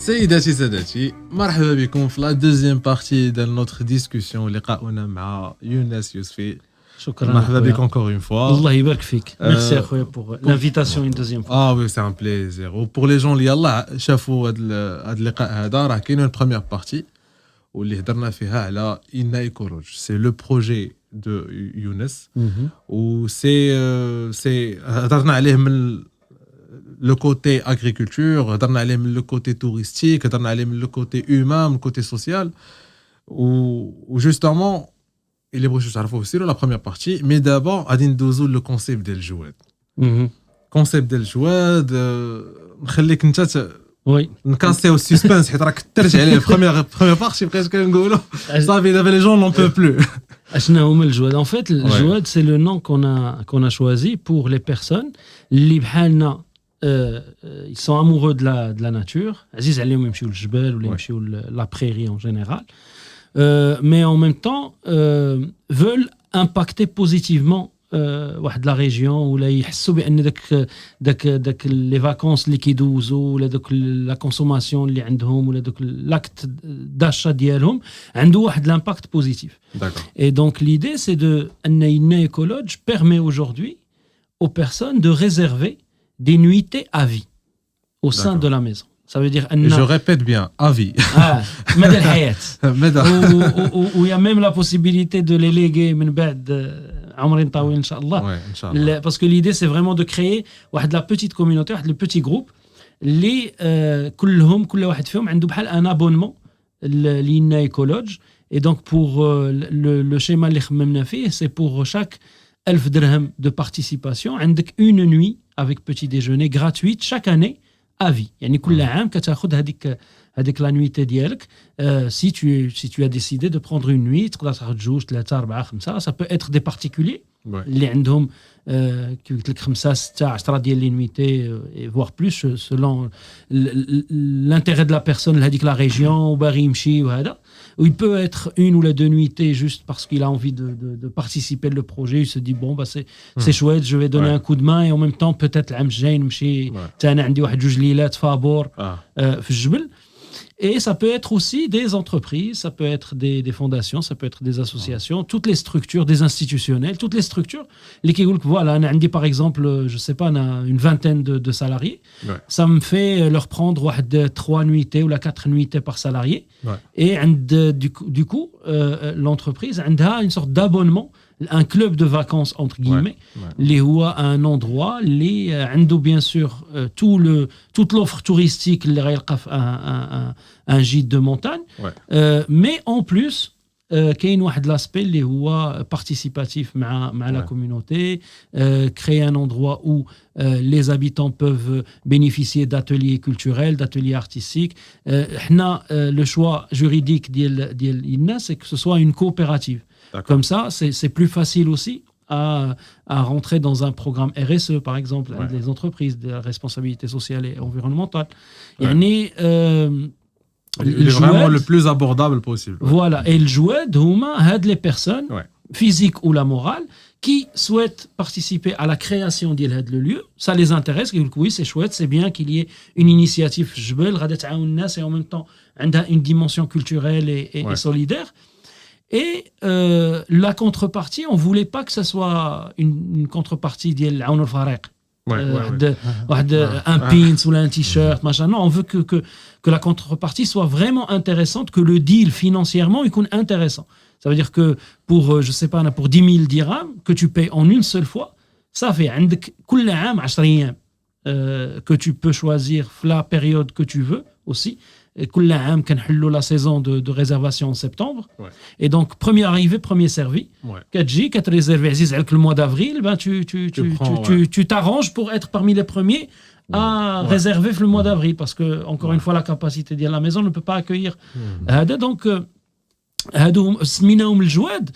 سيداتي سادتي مرحبا بكم في لا دوزيام بارتي ديال نوتر ديسكوسيون لقاؤنا مع يونس يوسفي. شكرا مرحبا بك encore une fois. الله يبارك فيك. ميرسي اخويا بور لانفيتاسيون une deuxième fois. Oui, c'est un plaisir. وبور لي جون اللي يلاه شافوا هذا اللقاء هذا راه كاينه البروميير بارتي واللي هضرنا فيها على إنا إيكولوج. سي لو بروجي دو يونس و سي هضرنا عليه من le côté agriculture, هضرنا عليه من le côté touristique, هضرنا عليه من le côté humain, من le côté social. و justement اللي بغيتو تعرفوا سيروا لا بروميير بارتي مي دابا غادي ندوزو لو كونسيبت ديال الجواد. كونسيبت ديال الجواد نخليك انت وي نكاسيو السسبانس حيت راك كثرت عليه بروميير بارتي بقيت كنقولوا صافي دابا لي جون نون بو بلو. اشنو هما الجواد؟ En fait الجواد c'est le nom qu'on a choisi pour les personnes اللي بحالنا ils sont amoureux de la nature. عزيز عليهم يمشيو للجبال ولا يمشيو la prairie en général. Mais en même temps veulent impacter positivement واحد لا ريجيون ولا يحسوا بان داك لي فاكونس اللي كيدوزوا ولا داك لا كونسوماسيون اللي عندهم ولا داك لاكت داشا ديالهم عنده واحد لامباكت بوزيتيف. Et donc l'idée c'est de Inna Ecologe permet aujourd'hui aux personnes de réserver des nuitées à vie au sein de la maison. Ça veut dire je répète bien à vie. مدى الحياة. où il y a même la possibilité de les léguer من بعد عمرين طويل ان شاء الله. Parce que l'idée c'est vraiment de créer واحد la petite communauté, واحد le petit groupe اللي كل واحد فيهم عنده بحال un abonnement لإنا Ecologe. Et donc pour le schéma اللي خممنا فيه c'est pour chaque 1000 درهم de participation عندك une nuit avec petit déjeuner gratuite chaque année à vie. يعني كل عام كتاخذ هذيك la nuitée ديالك. Si tu as décidé de prendre une nuit تقدر تاخذ 2 3 4 5 ça peut être des particuliers اللي عندهم كي قلت لك 5 6 10 ديال لي نويتي voire plus selon l'intérêt de la personne لهذيك la région وباغي يمشي وهذا. Ou il peut être une ou les 2 nuitées juste parce qu'il a envie de participer au projet. Il se dit bon bah c'est chouette, je vais donner un coup de main et en même temps peut-être العام الجاي نمشي انا عندي واحد 2 ليلات فابور في الجبل. Et ça peut être aussi des entreprises, ça peut être des fondations, ça peut être des associations, toutes les structures, des institutionnels, toutes les structures. Les qui voilà, on a par exemple, je sais pas, on a une vingtaine de salariés. Ça me fait leur prendre 3 nuitées ou 4 nuitées par salarié. Et du coup, l'entreprise a une sorte d'abonnement, un club de vacances entre guillemets, les où un endroit, les عنده bien sûr toute l'offre touristique, اللي غيلقى un gîte de montagne, mais en plus كاين واحد l'aspect اللي هو participatif مع la communauté, créer un endroit où les habitants peuvent bénéficier d'ateliers culturels, d'ateliers artistiques. حنا le choix juridique ديال INA c'est que ce soit une coopérative. Comme ça, c'est plus facile aussi à rentrer dans un programme RSE, par exemple, les entreprises de responsabilité sociale et environnementale. Il est vraiment le plus abordable possible. Voilà. Et le jouet, aide les personnes, physiques ou la morale, qui souhaitent participer à la création de le lieu. Ça les intéresse. Oui, c'est chouette, c'est bien qu'il y ait une initiative et en même temps une dimension culturelle et solidaire. Et la contrepartie, on ne voulait pas que ce soit une contrepartie ديال عون الفريق. Un pins ou un t-shirt, machin. Non, on veut que la contrepartie soit vraiment intéressante, que le deal financièrement il soit intéressant. Ça veut dire que pour, je sais pas, pour 10 000 dirhams que tu payes en une seule fois, ça fait عندك كل عام 10 أيام que tu peux choisir la période que tu veux aussi. كل عام كنحلوا la saison de réservation en septembre. Et donc premier arrivé premier servi. كتجي كتريزيرفي عزيز عليك le mois d'avril, ben tu t'arranges pour être parmi les premiers à réserver le mois d'avril parce que encore une fois la capacité de la maison ne peut pas accueillir هذا. donc هادو سميناهم الجواد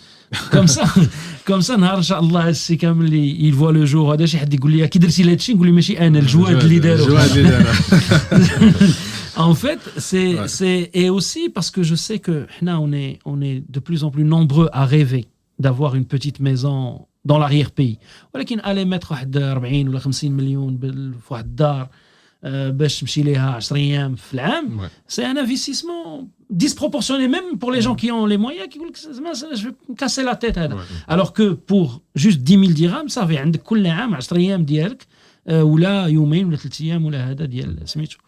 comme ça نهار ان شاء الله السي كامل il voit le jour. هذا شي حد يقول لي كي درتي لهادشي نقول لي ماشي انا الجواد اللي دارو. En fait, c'est et aussi parce que je sais que on est de plus en plus nombreux à rêver d'avoir une petite maison dans l'arrière-pays. ولكن aller mettre واحد 40 ولا 50 مليون في واحد الدار باش تمشي ليها 10 ايام في العام سي ان انفستيسمون disproportionné même pour les gens qui ont les moyens qui يقولك je vais me casser la tête هذا alors que pour juste 10 000 dirhams ça fait عندك كل عام 10 ايام ديالك ولا يومين ولا 3 ايام ولا هذا ديال سميتو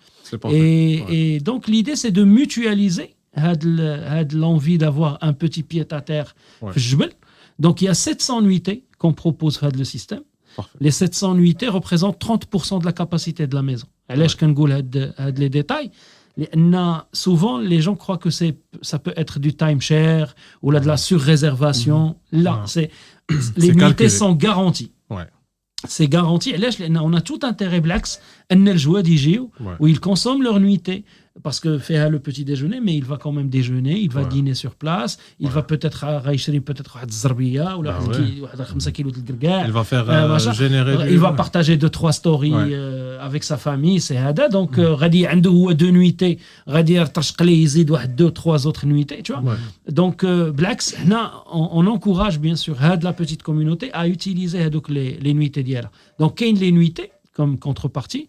et donc l'idée c'est de mutualiser had l'envie d'avoir un petit pied-à-terre في الجبل. Donc il y a 700 nuitées qu'on propose had le système. Parfait. Les 700 nuitées représentent 30% de la capacité de la maison. علاش كنقول هاد les détails لأن souvent les gens croient que ça peut être du timeshare ou là de la surréservation. Là c'est les nuitées sont garanties. C'est garanti. On a tout intérêt بالعكس ان الجواد يجيو où ils consomment leur nuitée parce que fait le petit déjeuner mais il va quand même déjeuner, il va dîner sur place, il va peut-être غيشري peut-être واحد الزربيه ولا واحد 5 كيلو ديال الكركاع. Il va faire générer il va partager 2-3 stories avec sa famille, c'est هذا. Donc غادي عنده هو 2 nuitées, غادي يرتشق ليه يزيد واحد 2-3 autres nuitées, tu vois. Donc بالعكس حنا on encourage bien sûr هاد la petite communauté à utiliser هذوك les nuitées ديالها. Donc كاين les nuitées comme contrepartie.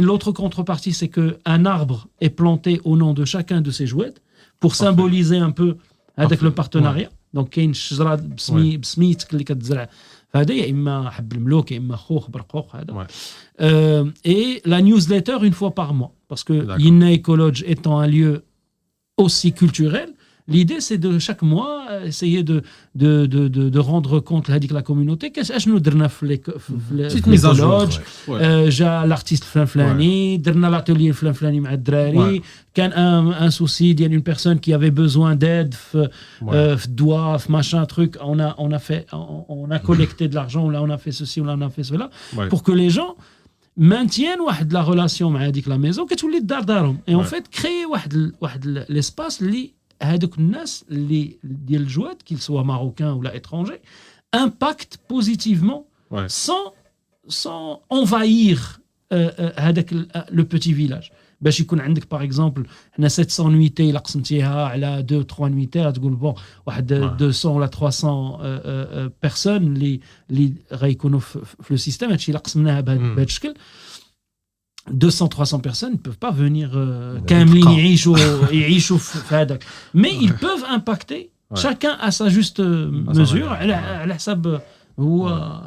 L'autre contrepartie, c'est qu'un arbre est planté au nom de chacun de ces jouets pour symboliser un peu avec le partenariat. Donc, il y a une شجرة بسميتك اللي كتزرع هذا يا إما حب الملوك يا إما خوخ برقوق هذا. Et la newsletter une fois par mois. Parce que Yinna Ecologe étant un lieu aussi culturel, l'idée, c'est de chaque mois essayer de rendre compte à la communauté. Qu'est-ce que nous avons fait l'écologe? J'ai l'artiste Flanflani, درنا l'atelier Flanflani مع الدراري. كان un souci, il y a une personne qui avait besoin d'aide, doigt, machin, truc. On a collecté de l'argent, on a fait ceci, on a fait cela, pour que les gens maintiennent la relation avec la maison, كتولي الدار دارهم. Et en fait, créer l'espace اللي هذوك الناس اللي ديال الجواد qu'ils soient marocains ou étrangers impactent positivement sans envahir هذاك le petit village. باش يكون عندك par exemple حنا 700 nuitées الا قسمتيها على 2-3 nuitées تقول بون واحد 200 ولا 300 personnes اللي غيكونوا في le système. هادشي الا قسمناها بهذا الشكل 200-300 personnes ne peuvent pas venir كاملين يعيشوا في هذاك, mais ils peuvent impacter chacun à sa juste mesure على حسب هو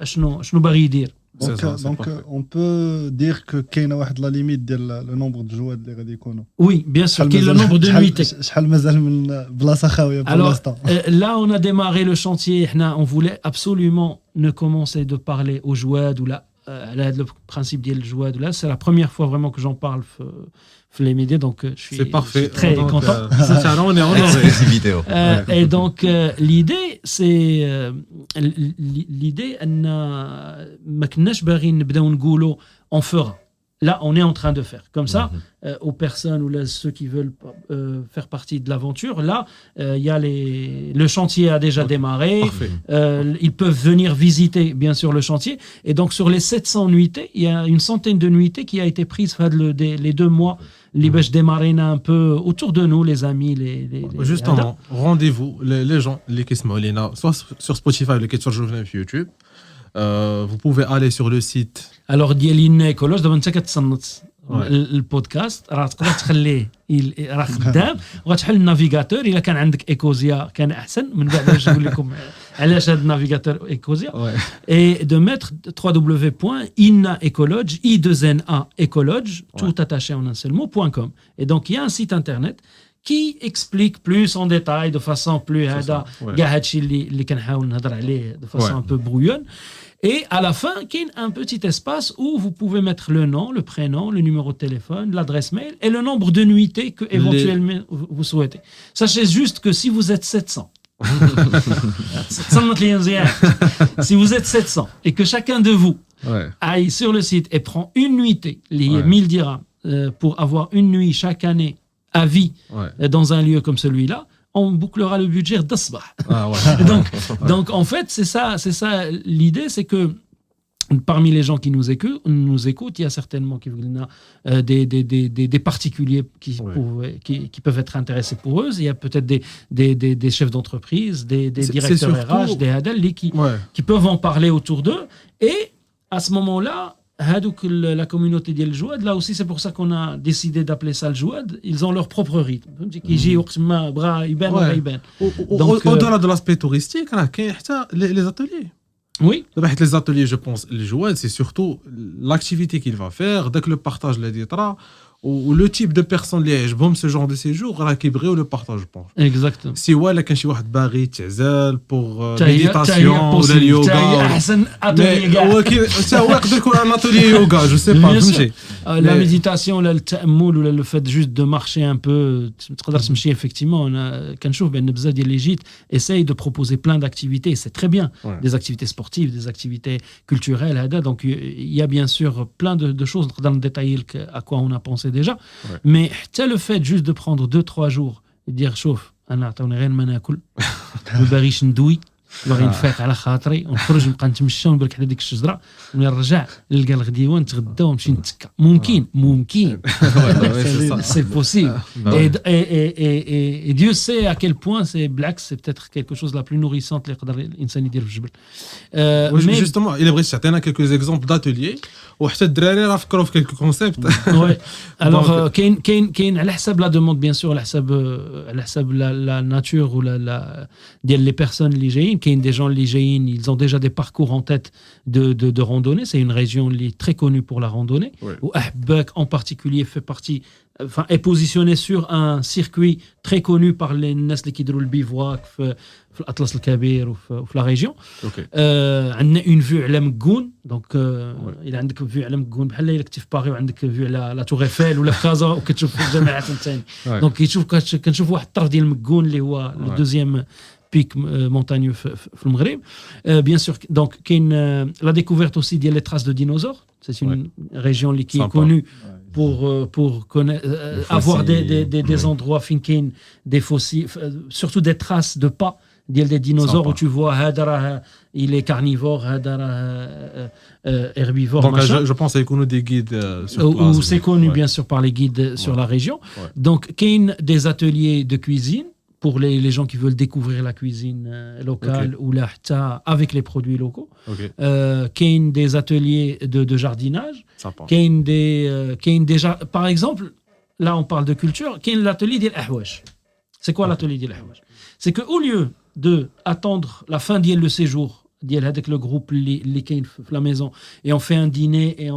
شنو باغي يدير. Donc on peut dire que كاينه واحد لا ليميت ديال le nombre de jouets اللي غادي يكونوا. Oui, bien sûr, كاين le nombre de nuitées. شحال مازال من بلاصه خاويه pour l'instant. Là on a démarré le chantier, on voulait absolument ne commencer de parler aux jouets ou là le principe ديال الجواد là, c'est la première fois vraiment que j'en parle les médias, donc je suis très content. On est honoré. Et donc l'idée c'est l'idée ان ما كناش باغيين نبداو نقولوا on fera. Là, on est en train de faire. Comme ça, aux personnes ou ceux qui veulent faire partie de l'aventure, là, le chantier a déjà démarré. Ils peuvent venir visiter, bien sûr, le chantier. Et donc, sur les 700 nuitées, il y a une centaine de nuitées qui a été prise les 2 mois. Les bêches démarrent un peu autour de nous, les amis. Justement, rendez-vous, les gens, les qui sont soit sur Spotify, les qui sont sur YouTube. Vous pouvez aller sur le site. Alors ديال ينا ايكولوج دابا انت كتصنت البودكاست راه تقدر تخليه راه خدام وغتحل النافيغاتور. الا كان عندك ايكوزيا كان احسن, من بعد باش نقول لكم علاش هذا النافيغاتور ايكوزيا. et de mettre www.innaecologe i2na-ecologe tout attaché en un seul mot.com. et donc il y a un site internet qui explique plus en détail de façon plus كاع هادشي اللي كنحاول نهضر عليه de façon un peu brouillonne. Et à la fin, il y a un petit espace où vous pouvez mettre le nom, le prénom, le numéro de téléphone, l'adresse mail et le nombre de nuitées que éventuellement vous souhaitez. Sachez juste que si vous êtes 700, si vous êtes 700 et que chacun de vous aille sur le site et prend une nuitée, les 1000 dirhams, pour avoir une nuit chaque année à vie dans un lieu comme celui-là, on bouclera le budget d'asbah. Donc en fait c'est ça l'idée, c'est que parmi les gens qui nous écoutent, il y a certainement des particuliers qui peuvent être intéressés pour eux. Il y a peut-être des chefs d'entreprise, des directeurs RH, des HADEL qui peuvent en parler autour d'eux. Et à ce moment-là, la communauté ديال الجواد là aussi c'est pour ça qu'on a décidé d'appeler ça le jouad, ils ont leur propre rythme فهمتي كيجي وقت ما بغا يبان ولا يبان donc au-delà de l'aspect touristique راه كاين حتى les ateliers. Oui. Les ateliers, je pense, le jouet, c'est surtout l'activité qu'il va faire, dès que le partage le dira, ou le type de personne qui aime ce genre de séjour, qui brille le partage, je pense. Exactement. Si ouais, là, quand je suis un bagri تعزل pour méditation ou le yoga. أحسن atelier ça ouais, un atelier yoga, je sais pas. La méditation, le تأمل ou le fait juste de marcher un peu, تقدر تمشي effectivement. كنشوف بأن بزاف ديال les gîtes essayent de proposer plein d'activités, c'est très bien, des activités sportives, des activités culturelles, هذا. Donc il y a bien sûr plein de choses dans le détail à quoi on a pensé déjà, mais le fait juste de prendre 2-3 jours et dire شوف انا عطوني غير ما ناكل ما باغيش ندوي باغي نفيق على خاطري ونخرج نبقى نتمشى ونبرك حدا ديك الشجره ونرجع نلقى الغديوه نتغدى ونمشي نتكا ممكن c'est possible et Dieu sait à quel point c'est بالعكس c'est peut-être quelque chose la plus nourrissante اللي يقدر الانسان يدير في الجبل. justement il aimerait تعطينا quelques exemples d'ateliers وحتى الدراري راه فكروا في quelques concepts. alors كاين على حسب la demande bien sûr على حسب la nature ou la ديال les personnes اللي جايين. كاين des gens اللي جايين ils ont déjà des parcours en tête de randonnée, c'est une région اللي très connue pour la randonnée où Ahbak en particulier fait partie, enfin est positionné sur un circuit très connu par les الناس اللي كيديروا البيفواك في الأطلس الكبير وفي لا ريجيون. عندنا اون فيو على مكون دونك الا عندك فيو على مكون بحال الا كنتي في باغي وعندك فيو على لا تور ايفيل ولا في كازا وكتشوف الجامعات ثاني دونك كنشوف واحد الطرف ديال مكون اللي هو لو دوزيام pic montagneux في المغرب. Bien sûr, donc la découverte aussi des les traces de dinosaures. C'est une région qui est connue pour connaître, avoir des endroits finkin, des fossiles, surtout des traces de pas des dinosaures où tu vois il est carnivore, herbivore. Donc je pense qu'il y a des guides sur place. Où c'est connu bien sûr par les guides sur la région. Donc il y a des ateliers de cuisine pour les gens qui veulent découvrir la cuisine locale ou avec les produits locaux. Qu'il y a des ateliers de jardinage. Qu'il y a déjà, par exemple, là on parle de culture, qu'il y a l'atelier de l'ahwash. C'est quoi l'atelier de l'ahwash? C'est qu'au lieu d'attendre la fin du séjour, avec le groupe qui est la maison, et on fait un dîner et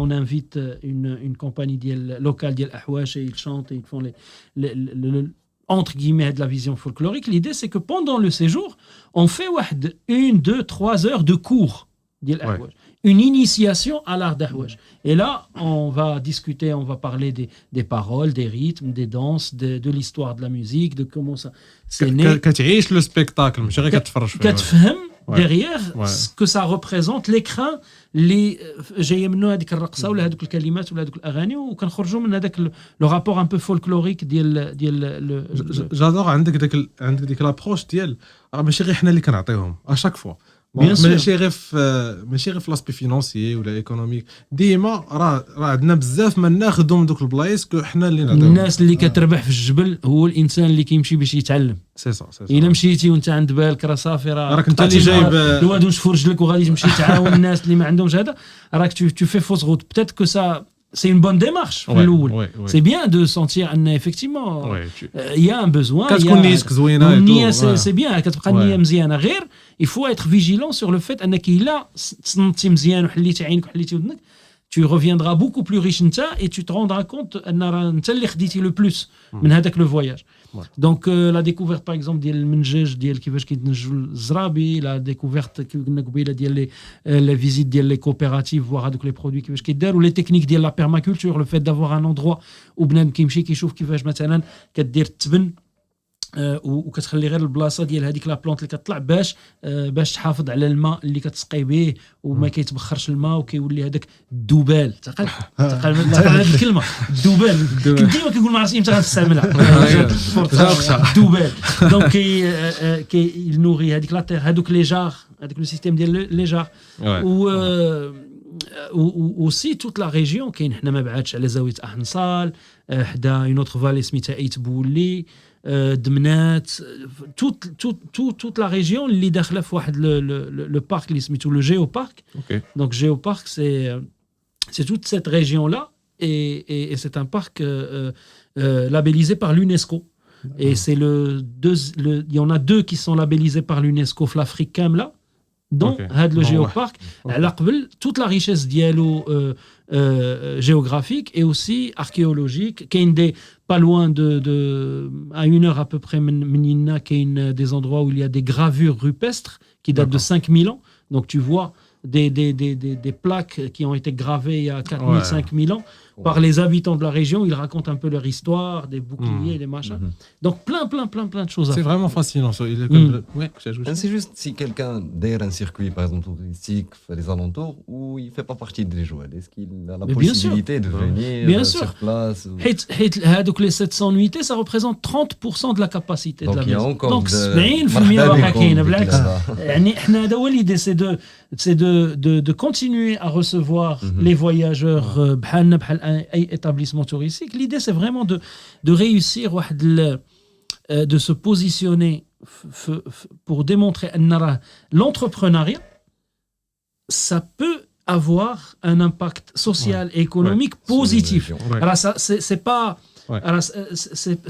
on invite une compagnie locale de l'ahwash et ils chantent et ils font entre guillemets de la vision folklorique. L'idée c'est que pendant le séjour on fait 1, 2, 3 heures de cours une initiation à l'art d'ahwash et là on va discuter, on va parler des paroles, des rythmes, des danses, de l'histoire de la musique, de comment ça c'est né. كتعيش le spectacle ماشي غير كتفرج فيه. كتفهم derrière ce que ça représente, l'écran اللي جايه منه هذيك الرقصه ولا هذوك الكلمات ولا هذوك الاغاني وكنخرجوا من هذاك لو رابور ان بو فولكلوريك ديال جادور عندك ديك لابروش ديال راه ماشي غير حنا اللي كنعطيهم اشاك فوا ماشي غير في لاسبي فينانسيي ولا ايكونوميك ديما راه عندنا بزاف ما ناخذوا من دوك البلايص كو حنا اللي نعطيهم. الناس اللي كتربح في الجبل هو الانسان اللي كيمشي باش يتعلم. سي صا الا مشيتي وانت عند بالك راه صافي راك انت اللي جايب الواد ونشفر رجلك وغادي تمشي تعاون الناس اللي ما عندهمش هذا راك tu fais fausse route. Peut-être que ça c'est une bonne démarche. C'est bien de sentir effectivement il y a un besoin. C'est bien كتبقى النية مزيانة غير il faut être vigilant sur le fait انك الا تصنتي مزيان وحليتي عينك وحليتي ودنك tu reviendras beaucoup plus riche et tu te rendras compte ان راه انت اللي خديتي le plus من هذاك le voyage. Donc la découverte par exemple ديال المنجج ديال كيفاش كيتنجوا الزرابي, la découverte كي قلنا قبيله ديال les visites ديال les coopératives voir هذوك les produits كيفاش كيداروا, les techniques ديال la permaculture, le fait d'avoir un endroit où بنادم كيمشي كيشوف كيفاش مثلا كدير التبن وكتخلي غير البلاصه ديال هذيك لا بلونط اللي كتطلع باش تحافظ على الماء اللي كتسقي به وما كيتبخرش الماء وكيولي هذاك الذبال. تقل هذه الكلمه الذبال كنت ديما كنقول ما عرفتش امتى غنستعملها الذبال. دونك كي نوري هذيك لا تير هذوك لي جار هذاك لو سيستيم ديال لي جار و aussi toute la région. كاين حنا ما بعادش على زاويه احنصال حدا اون اوتر فالي سميتها ايت بولي دمنات toute la région اللي داخله في واحد le parc اللي سميتو le géoparc. Donc géoparc c'est toute cette région-là, et c'est un parc labellisé par l'UNESCO. Et il y en a 2 qui sont labellisés par l'UNESCO, l'Afrique Kamla, dont le géoparc. Toute la richesse diallo géographique et aussi archéologique. Pas loin à 1 heure à peu près, des endroits où il y a des gravures rupestres qui datent de 5000 ans. Donc tu vois des plaques qui ont été gravées il y a 4000, 5000 ans par les habitants de la région. Ils racontent un peu leur histoire, des boucliers, des machins. Donc plein de choses à faire. C'est vraiment fascinant. C'est juste si quelqu'un d'ailleurs un circuit, par exemple touristique, les alentours, où il ne fait pas partie des jouets, est-ce qu'il a la possibilité de venir sur place Les 700 nuitées, ça représente 30% de la capacité de la maison. Il y a encore donc 70% l'idée c'est de continuer à recevoir les voyageurs établissement touristique. L'idée c'est vraiment de réussir de se positionner pour démontrer l'entrepreneuriat, ça peut avoir un impact social et économique positif. Alors ça c'est pas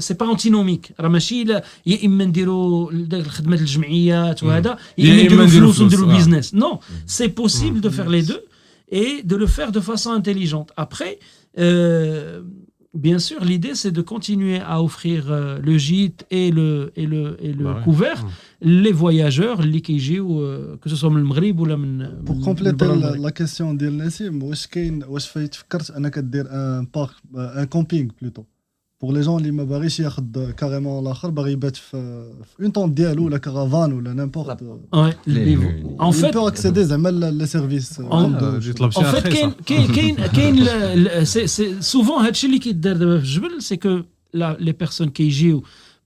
c'est pas antinomique. راه ماشي يا اما نديروا خدمه الجمعيات وهذا يا نديروا فلوس ونديروا بيزنس. Non, c'est possible de faire les deux et de le faire de façon intelligente. Après bien sûr, l'idée c'est de continuer à offrir le gîte et le couvert les voyageurs اللي كيجيو que ce soit من المغرب ولا من Pour compléter la question ديال نسيم, واش فكرت انك دير un camping plutôt pour les gens اللي ما باغيش ياخذ كاريمون الاخر باغي يبات في اون طون ديالو ولا كارافان ولا نيمبورط. En fait, peut accéder زعما les services. En fait كاين souvent هادشي اللي كيدار دابا في الجبل, c'est que les personnes كيجيو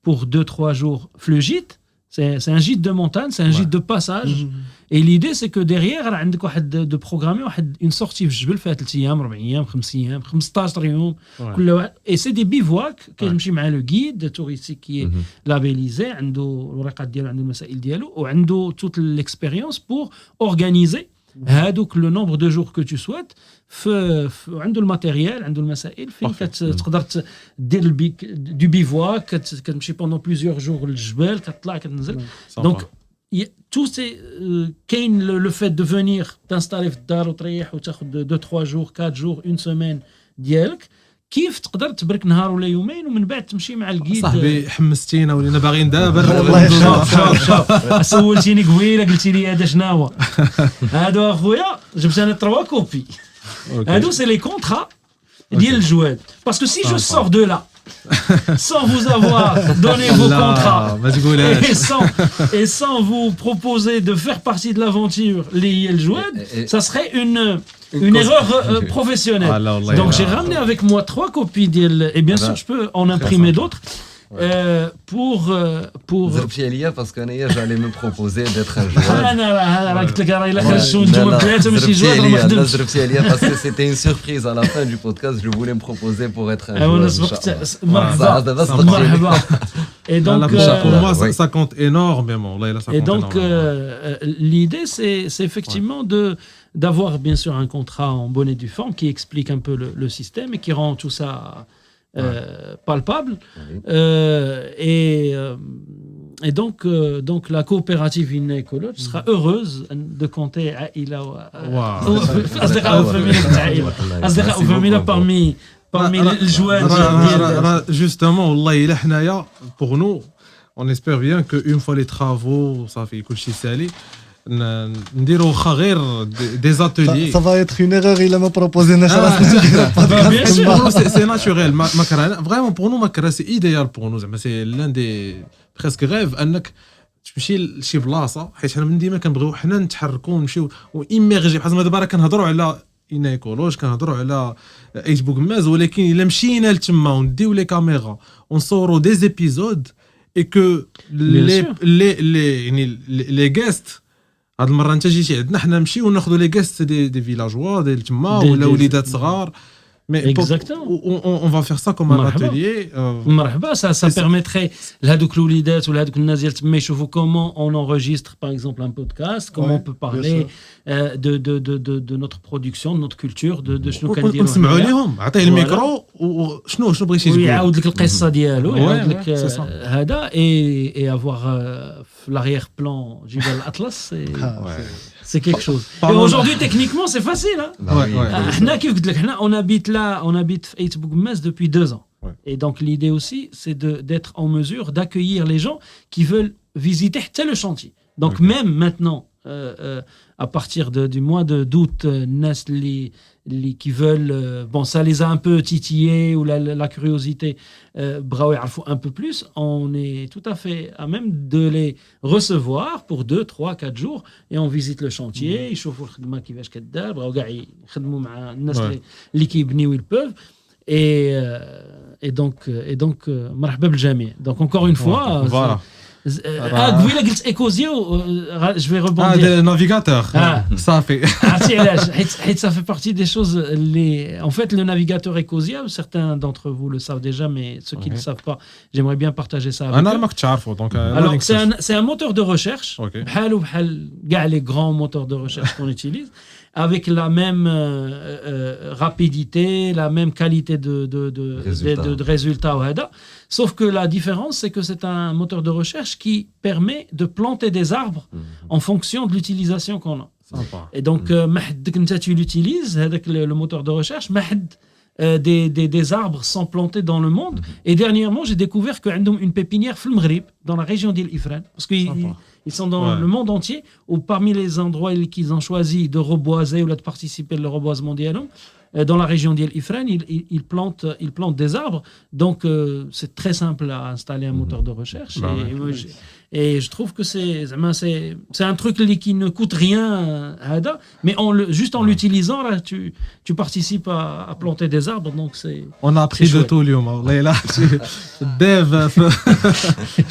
pour 2-3 jours في le gîte, c'est un gîte de montagne, c'est un gîte de passage. Et l'idée c'est que derrière راه عندك واحد de programmer واحد une sortie في الجبل فيها 3 ايام 4 ايام 5 ايام 15 يوم كل واحد. Et c'est des bivouacs كتمشي مع لو guide touristique qui est labellisé, عنده الورقات ديالو, عنده المسائل ديالو, وعنده toute l'expérience pour organiser هادوك le nombre de jours que tu souhaites. عنده الماتيريال, عنده المسائل فين كتقدر دير du bivouac, كتمشي pendant plusieurs jours للجبال, كتطلع كتنزل. Donc tout c'est كاين le fait de venir t'installer في الدار وتريح وتاخذ 2-3 jours 4 jours une semaine ديالك, كيف تقدر تبرك نهار ولا يومين ومن بعد تمشي مع الجيد. صاحبي حمستينا ولينا باغيين دابا. والله شوف سولتيني قبيله قلتي لي هذا شناهو هادو اخويا, جبت انا 3 كوبي. هادو سي لي كونطرا ديال الجواد, باسكو سي جو سور دو لا sans vous avoir donné vos contrats et sans vous proposer de faire partie de l'aventure liée le jouet, ça serait une erreur professionnelle. Donc j'ai ramené avec moi 3 copies et bien sûr je peux en imprimer d'autres pour Zerpchelia, parce que j'allais me proposer d'être un joueur. Zerpchelia, parce que c'était une surprise à la fin du podcast, je voulais me proposer pour être un joueur. Et donc pour moi ça compte énormément. Et donc l'idée c'est effectivement d'avoir bien sûr un contrat en bonne et due forme qui explique un peu le système et qui rend tout ça palpable. Et donc la coopérative Inna Ecologe sera heureuse de compter parmi les joueurs. Justement, pour nous, on espère bien qu'une fois les travaux, ça fait كلشي سالي, نديرو واخا غير des ateliers. Ça va être une erreur, il m'a proposé bien sûr, c'est naturel. Makara, vraiment pour nous Makara c'est idéal pour nous, c'est l'un des presque rêves انك تمشي لشي بلاصه, حيت حنا من ديما كنبغيو حنا نتحركوا ونمشيو وإيميرجي. بحال ما دابا راه كنهضروا على إنا إيكولوج, كنهضروا على ايش بوغماز, ولكن الا مشينا لتما ونديو لي كاميرا ونصوروا دي زيبيزود et que les guests هاد المره انت جيتي عندنا, حنا نمشيو وناخذوا لي غيست دي فيلاجوا ديال تما ولا وليدات صغار, Mais exactement. On va faire ça comme un atelier. Ça permettrait لهذوك الوليدات ولا هذوك الناس ديال تما يشوفوا comment on enregistre par exemple un podcast, comment on peut parler de notre production, de notre culture, de شنو كنديروا. نسمعوا لهم، عطيه الميكرو وشنو بغيتي تقول. ويعاود لك القصه ديالو، يعاود لك هذا et avoir في l'arrière-plan جبل الأطلس. C'est quelque chose. Et aujourd'hui, techniquement, c'est facile. On habite là, on habite à Bougmès depuis 2 ans. Ouais. Et donc, l'idée aussi, c'est d'être en mesure d'accueillir les gens qui veulent visiter le chantier. Donc, même maintenant, à partir du mois d'août, qui veulent, bon, ça les a un peu titillés ou la curiosité, un peu plus, on est tout à fait à même de les recevoir pour 2, 3, 4 jours et on visite le chantier, يشوفوا الخدمة كيفاش كدار، بغاو كاع يخدموا مع الناس اللي كيبنيو ils peuvent. Et donc مرحبا بالجميع. Donc encore une fois, voilà. قبيله قلت ايكوزيو، je vais rebondir. Le navigateur, ça fait. حيت ça fait partie des choses en fait le navigateur Ecosia, certains d'entre vous le savent déjà, mais ceux qui ne le savent pas, j'aimerais bien partager ça avec eux. Alors c'est un moteur de recherche بحال كاع les grands moteurs de recherche qu'on utilise, avec la même rapidité, la même qualité de résultats. Sauf que la différence, c'est que c'est un moteur de recherche qui permet de planter des arbres en fonction de l'utilisation qu'on a. Sympa. Et donc, tu l'utilises, le moteur de recherche, des arbres sont plantés dans le monde. Et dernièrement, j'ai découvert qu'ils ont une pépinière au Maghreb, dans la région d'Il Ifrane. Parce qu'ils sont dans le monde entier, où parmi les endroits qu'ils ont choisi de reboiser ou de participer au reboisement mondial, dans la région d'Il Ifrane, ils plantent des arbres. Donc, c'est très simple à installer un moteur de recherche. Et je trouve que c'est un truc qui ne coûte rien, mais juste en l'utilisant, là, tu participes à planter des arbres. Donc on a appris de tout, Lyon. Dev,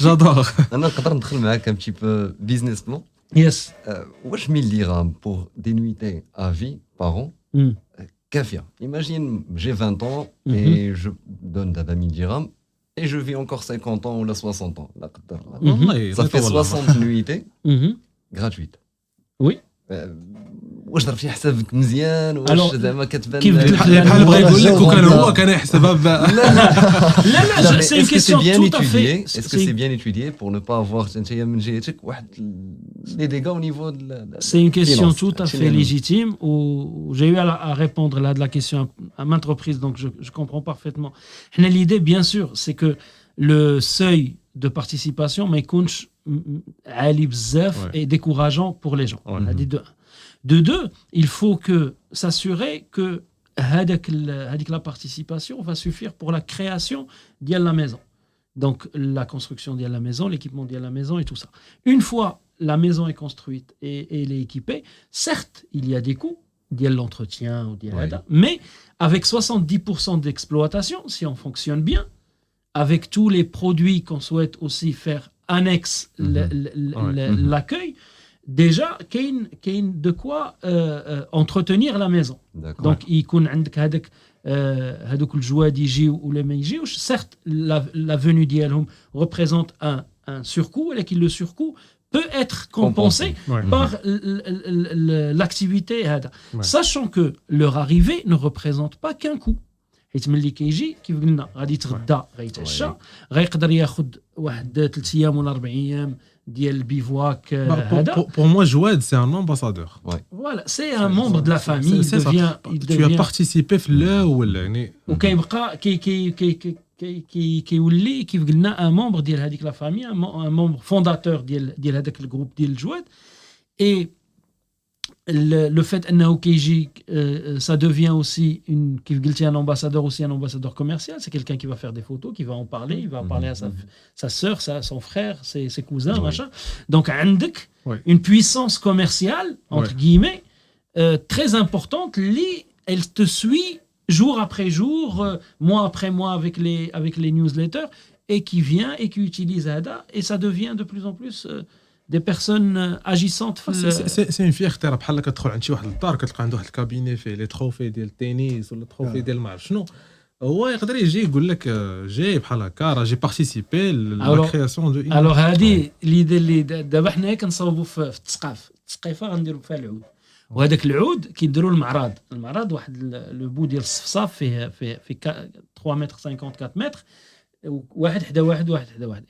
j'adore. On a ندخل معاك un petit peu businessment. Yes. واش 1000 dirhams pour des nuitées à vie par an? Kafia. Imagine, j'ai 20 ans et je donne d'abord 1000 dirhams et je vis encore 50 ans ou 60 ans. Ça fait 60 nuitées gratuites. Oui. واش ضرب فيها حسابك مزيان واش زعما كتبان كيف بحال بغا يقول لك وكان هو كان يحسبها لا c'est une question tout à fait. Est-ce que c'est bien étudié pour ne pas avoir انت من جهتك واحد les dégâts au niveau de la C'est une question tout à fait légitime où j'ai eu à répondre là de la question à maintes reprises, donc je comprends parfaitement. L'idée bien sûr, c'est que le seuil de participation ما يكونش عالي بزاف et décourageant pour les gens. De 2, il faut s'assurer que la participation va suffire pour la création de la maison. Donc, la construction de la maison, l'équipement de la maison et tout ça. Une fois la maison est construite et elle est équipée, certes, il y a des coûts, l'entretien, mais avec 70% d'exploitation, si on fonctionne bien, avec tous les produits qu'on souhaite aussi faire annexe l'accueil, déjà, qu'il y a de quoi entretenir la maison. D'accord. Donc, il y a هذوك الجواد يجيو ولا ما يجيوش. Certes, la venue d'Yalhom représente un surcoût, et que le surcoût peut être compensé par l'activité. Sachant que leur arrivée ne représente pas qu'un coût. حيت ملي كيجي كيف قلنا غادي يتغدى غيتعشى غيقدر ياخذ واحد 3 ايام ولا 4 ايام ديال البيفواك هذا. Pour moi, Jouad, c'est un ambassadeur. Voilà, c'est un membre de la famille. Tu as participé في الأول يعني. وكيبقى كيولي كيف قلنا un membre ديال هذيك la famille, un membre fondateur ديال هذاك الجروب ديال الجواد. Et le fait انه كيجي ça devient aussi كيف قلتي un ambassadeur commercial, c'est quelqu'un qui va faire des photos, qui va en parler, il va parler à sa sœur, son frère, ses cousins, machin. Donc عندك une puissance commerciale entre guillemets très importante, elle te suit jour après jour, mois après mois avec les newsletters, et qui vient et qui utilise Ada, et ça devient de plus en plus des personnes agissantes. C'est une fierté بحال كتدخل عند شي واحد للدار كتلقى عنده واحد الكابيني فيه لي تروفي ديال التنس ولا تروفي ديال ما عرف شنو هو يقدر يجي يقول لك جاي بحال هكا راه جي بارتيسيبي لا كرياسيون دو الوغ هذه ليدي اللي دابا حنايا كنصاوبوا في التثقيفه غنديروا فيها العود وهذاك العود كيديروا المعرض واحد لو بو ديال الصفصاف فيه 3 متر 50 4 متر واحد حدا واحد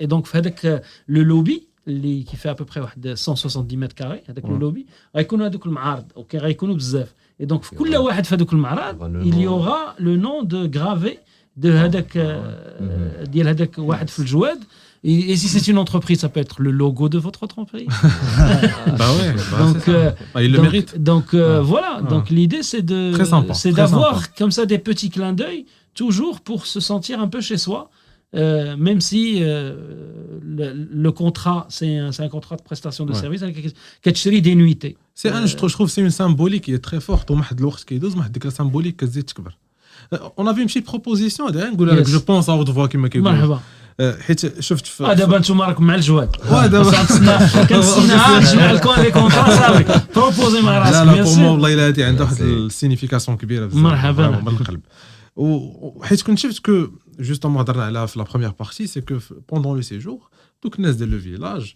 اي دونك في هذاك لو لوبي اللي كيفيه ابوبري واحد 170 متر كاري هذاك لو لوبي غيكونوا هذوك المعارض اوكي غيكونوا بزاف اي دونك في كل واحد في هذوك المعرض il y aura le nom de gravé de هذاك ديال هذاك واحد في الجواد. Et si c'est une entreprise, ça peut être le logo de votre entreprise. Il le mérite. Donc voilà. Donc l'idée, c'est d'avoir comme ça des petits clins d'œil, toujours pour se sentir un peu chez soi, même si le contrat, c'est un contrat de prestation de service avec كتشري des nuitées. Je trouve c'est une symbolique qui est très forte. وواحد الوقت كيدوز واحد ديك symbolique كتزيد تكبر. On avait une petite proposition, نقول لك je pense à haute voix كما كيقولوا. مرحبا. حيت شفت في دابا نتوما راكم مع الجواد كنتسنى نجمع لكم لي كونطرا صافي بروبوزي مع راسك لا بور مو والله الا هذه عندها واحد السينيفيكاسيون كبيره بزاف مرحبا من القلب وحيت كنت شفت كو جوستومون هضرنا عليها في لا بروميير بارتي سي كو بوندون لو سيجور دوك الناس ديال لو فيلاج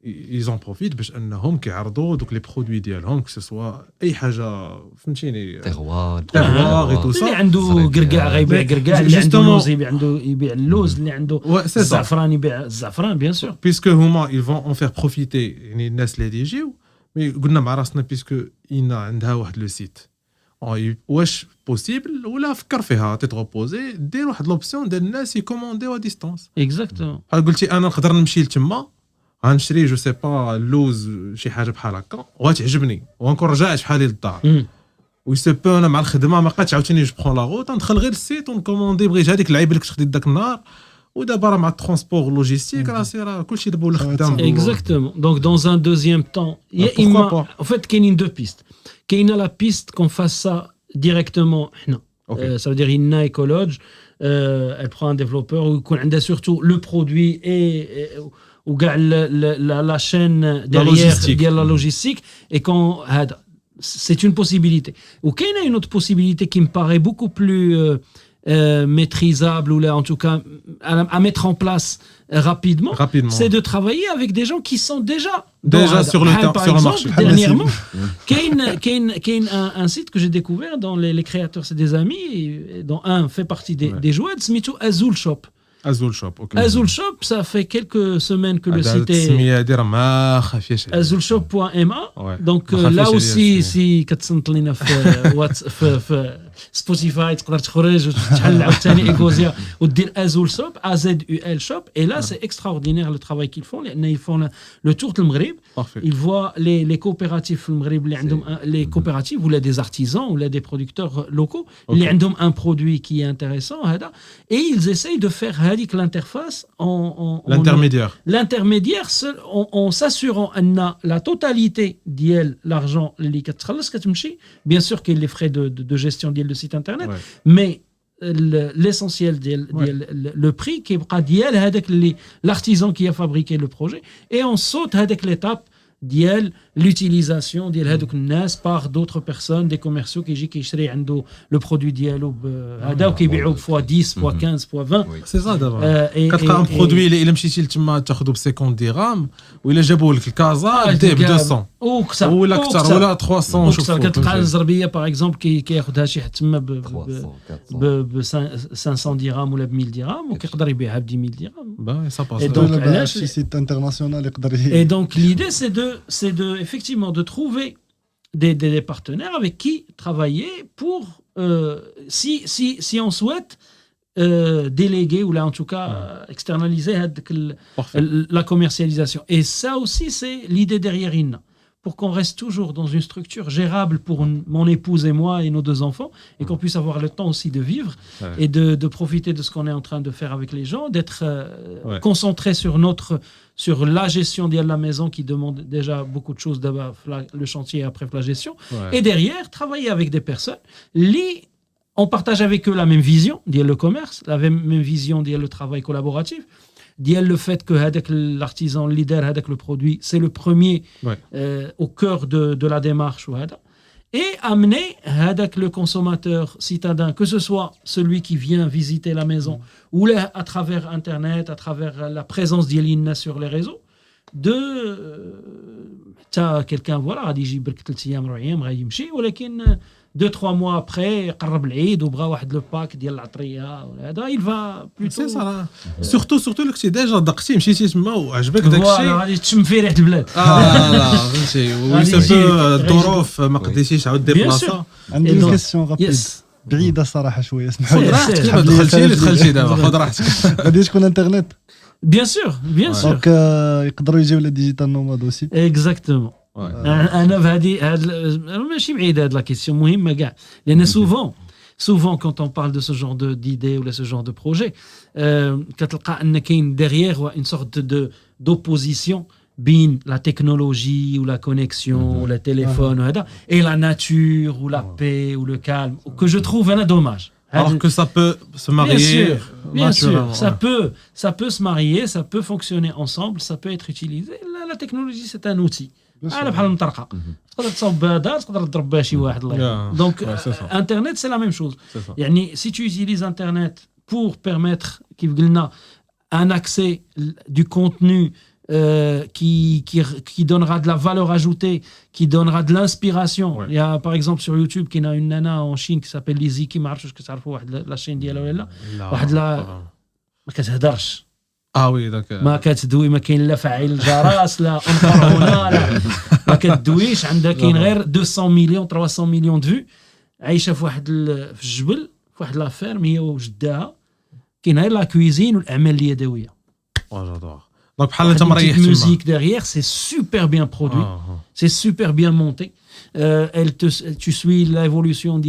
ils en profitent باش انهم كيعرضوا دوك لي برودوي ديالهم كو سوا اي حاجه فهمتيني تيغوار اي تو سا اللي عنده قرقاع غيبيع قرقاع اللي عنده اللوز يبيع اللوز اللي عنده الزعفران يبيع الزعفران بيان سور بيسكو هما ils vont en faire profiter يعني الناس اللي يجيو مي قلنا مع راسنا بيسكو إينا عندها واحد لو سيت واش بوسيبل ولا فكر فيها تتغوبوزي دير واحد لوبسيون ديال الناس يكومونديو ا ديستانس اكزاكتومون بحال قلتي انا نقدر نمشي لتما غنشري جو سي با اللوز شي حاجه بحال هكا وغتعجبني ونكون رجعت بحالي للدار ويسو بو انا مع الخدمه ما بقيتش عاوتاني جو برون لا روت ندخل غير السيت ونكوموندي بغيت هذيك اللعيبه اللي كنت خديت داك النهار ودابا راه مع الترونسبور لوجيستيك راه كلشي دابا ولا خدام اكزاكتومون دونك دون ان دوزيام طون يا اما en fait كاينين دو بيست كاينه لا بيست كون فاس سا ديريكتومون حنا ça veut dire إنا écologe elle prend un développeur ويكون عندها surtout le produit et وكاع la chaîne derrière ديال la logistique et quand هذا c'est une possibilité وكاينه une autre possibilité qui me paraît beaucoup plus maîtrisable ou là en tout cas à mettre en place rapidement c'est de travailler avec des gens qui sont déjà sur le marché. Dernièrement كاين un site que j'ai découvert dans les créateurs c'est des amis dont un fait partie des joueurs سميتو Azul Shop. Azul Shop, ok. Azul Shop, ça fait quelques semaines que le site est azulshop.ma. Donc là aussi, si كتصنت في سبوتيفاي تقدر تخرج وتحل عاوتاني ايكوزيا ودير Azul Shop, AZUL Shop. Et là, c'est extraordinaire le travail qu'ils font. Ils font le tour du Maghreb. Ils voient les coopératives في المغرب اللي عندهم les coopératives ou là des artisans ou là des producteurs locaux اللي عندهم un produit qui est intéressant هذا et ils essayent de faire هذيك l'interface l'intermédiaire en s'assurant ان la totalité ديال l'argent اللي كتخلص كتمشي bien sûr qu'il y a les frais de gestion ديال le site internet mais l'essentiel le prix qui est ديال هذاك اللي l'artisan qui a fabriqué le projet et on saute هذاك l'étape ديال l'utilisation ديال هذوك الناس par d'autres personnes des commerciaux كيجي كيشري عنده لو برودوي ديالو هذا وكيبيعوه فوا 10 فوا 15 فوا 20 سي صا دابا كتلقى ان برودوي اللي الا مشيتي لتما تاخذو ب 50 درهم ولا جابوه لك الكازا ديه ب 200 ولا اكثر ولا 300 شوف كتلقى الزربيه باغ اكزومبل كياخذها شي حد تما ب 500 درهم ولا ب 1000 درهم وكيقدر يبيعها ب 10000 درهم با سا باس دونك علاش شي سيت انترناسيونال يقدر et donc l'idée c'est de effectivement de trouver des partenaires avec qui travailler pour si on souhaite déléguer ou là en tout cas externaliser la commercialisation. Et ça aussi c'est l'idée derrière INA, pour qu'on reste toujours dans une structure gérable pour mon épouse et moi et nos 2 enfants et qu'on puisse avoir le temps aussi de vivre et de profiter de ce qu'on est en train de faire avec les gens, d'être concentré sur la gestion de la maison qui demande déjà beaucoup de choses, d'abord le chantier après la gestion et derrière travailler avec des personnes on partage avec eux la même vision, dire le commerce, la même vision, dire le travail collaboratif, le fait que l'artisan le leader avec le produit, c'est le premier au cœur de la démarche. Et amener le consommateur citadin, que ce soit celui qui vient visiter la maison ou à travers Internet, à travers la présence d'Yelina sur les réseaux, de quelqu'un غادي يجي برك 3 ايام 4 ايام غادي يمشي ولكن 2-3 mois après قرب العيد وبغى واحد لو باك ديال العطريه ولا هذا il va plutôt surtout لك شي ديجا دقتي مشيتي تما وعجبك داك الشيء غادي تشم فيه ريحه البلاد لا فهمتي ويسبب الظروف ما قديتيش عاود ديبلاصا. عندي كيسيون رابيد بعيده صراحه شويه اسمح لي راحتك دخلتي دابا خذ راحتك غادي تكون انترنت bien sûr دونك يقدروا يجيو لي ديجيتال نوماد اوسي اكزاكتومون. انا بهذه ماشي بعيده هاد لا كيسيون مهمه كاع لان souvent quand on parle de ce genre d'idées ou de ce genre de projet كتلقى ان كاين derrière une sorte d'opposition بين la technologie ou la connexion ou le téléphone وهذا et la nature ou la paix ou le calme que je trouve dommage. Alors que ça peut se marier. Bien sûr, ça peut se marier, ça peut fonctionner ensemble, ça peut être utilisé. La technologie, c'est un outil. بحال المطرقه تقدر تصاوب بها دار تقدر تضرب بها شي واحد الله. Donc internet c'est la même chose. يعني si tu utilises internet pour permettre كيف قلنا un accès du contenu qui donnera de la valeur ajoutée, qui donnera de l'inspiration. Il y a par exemple sur YouTube qui a une nana en Chine qui s'appelle Lizzy qui marche que تعرفوا واحد la chaîne ديالها ولا واحد لا ما كتهضرش وي داك ما كتدوي ما كاين لا فاعل جرس لا انقر هنا لا ما كتدويش عندها كاين غير 200 مليون 300 مليون دو عايشه في واحد في الجبل في واحد لا فيرم هي وجدها كاين غير لا كويزين والاعمال اليدويه. Donc بحال انت مريح تما musique derrière c'est super bien produit c'est super bien monté tu suis l'évolution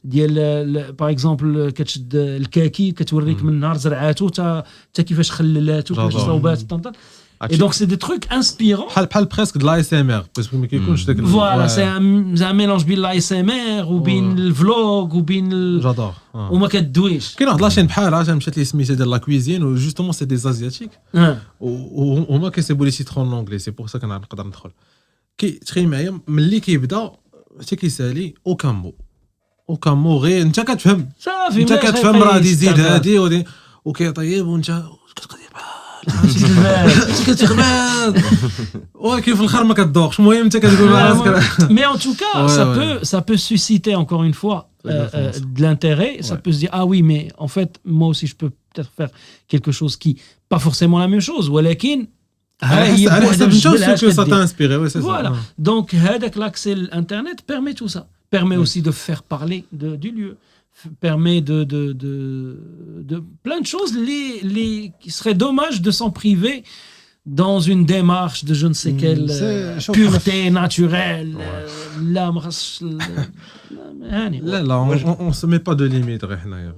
ديال par exemple كتشد الكاكي كتوريك من نهار زرعاتو حتى كيفاش خللاتو كيفاش صوبات et donc c'est des trucs inspirants بحال presque de l'ASMR parce que ما كيكونش داك voilà c'est un mélange بين l'ASMR وبين الفلوغ وبين جادور وما كدويش. كاين واحد لاشين بحالها مشات لي سميتها ديال لا كويزين و جوستومون سي دي ازياتيك وهما كيسيبوا لي سيترون لونغلي سي بور سا كنقدر ندخل تخيل معايا ملي كيبدا حتى كيسالي اوكان مو غير انت كتفهم صافي انت كتفهم راه غادي يزيد هادي ودي وكيطيب وانت كتقضي بحال كتغمض ولكن في الاخر ما كتذوقش المهم انت كتقول راسك. Mais en tout cas ça peut susciter encore une fois de l'intérêt, ça peut se dire ah oui mais en fait moi aussi je peux peut-être faire quelque chose qui pas forcément la même chose ولكن ça t'a inspiré. Voilà. Donc l'accès à l'internet permet tout ça, permet aussi de faire parler du lieu, permet de plein de choses qui serait dommage de s'en priver dans une démarche de je ne sais quelle pureté naturelle. Là on se met pas de limite غير حنايا.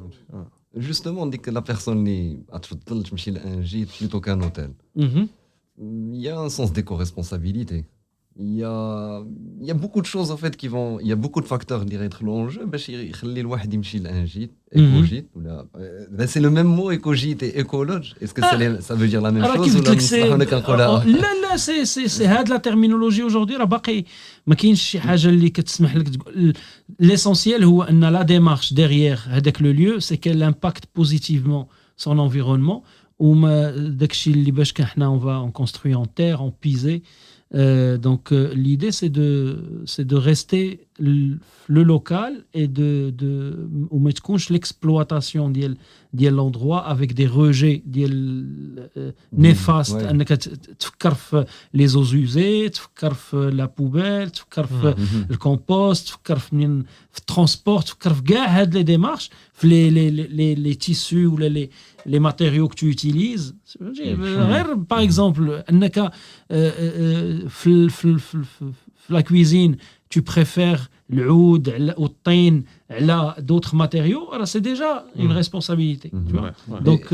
Justement ديك la personne اللي تفضل تمشي لان جيت plutôt qu'un hôtel. Il y a un sens d'éco-responsabilité. Il y a beaucoup de choses en fait qui vont, il y a beaucoup de facteurs اللي غيدخلوا en jeu باش يخلي الواحد يمشي لان جيت éco-gîte ولا c'est le même mot éco-gîte et écologe. Est-ce que ça veut dire la même chose ولا نصلحوا كنقولها؟ لا سي هاد لا تيرمينولوجي aujourd'hui راه باقي ما كاينش شي حاجه اللي كتسمح لك تقول l'essentiel هو ان لا démarche derrière هذاك le lieu c'est qu'elle impacte positivement son environnement وما داكشي اللي باش حنا on construit en terre en pisé. Donc l'idée c'est de rester le local et de ou ما تكونش l'exploitation ديال l'endroit avec des rejets ديال néfastes انك تفكر في les eaux usées تفكر في la poubelle تفكر في الكومبوست تفكر في الترانسبورت تفكر في كاع هاد لي ديمارش في les tissus ولا les matériaux que tu utilises. Par exemple انك في la cuisine tu préfères العود والطين على d'autres matériaux, alors c'est déjà une responsabilité. Tu vois. Donc